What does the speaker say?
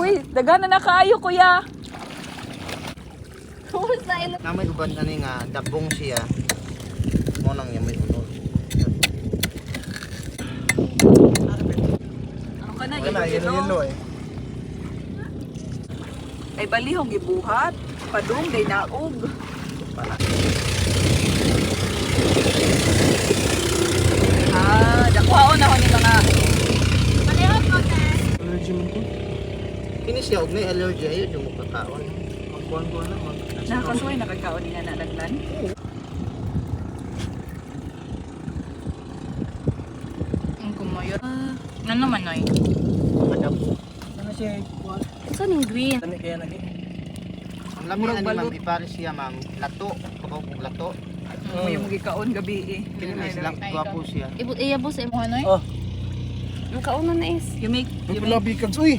Uy, dagana na kaayo kuya. Namay uban ani nga dabong siya. Mo nang yamay unod. Ano ka na Wala, yelo eh. Ay balihong gibuhat. Padung day naog. Dakwaon ako ni mga Allergy mo ko. Kini siya og may allergy ayo di mo kakaon. Magkuhan-kuhan na. nakakasuway nakagkaon ni nga nalaglan. Ang kumayo. Ano man oy? Madabo. Ano siya? Kuhan. Saan yung green? Tani kaya lagi. Ang lami ani ma'am ipare siya ma'am. Lato, kabaw kog lato. Yung gikaon gabi eh. Kini na sila gwapo siya. Ibut iya boss mo hanoy. Oh, Ang kauna na is. You make may pala bikag. Uy!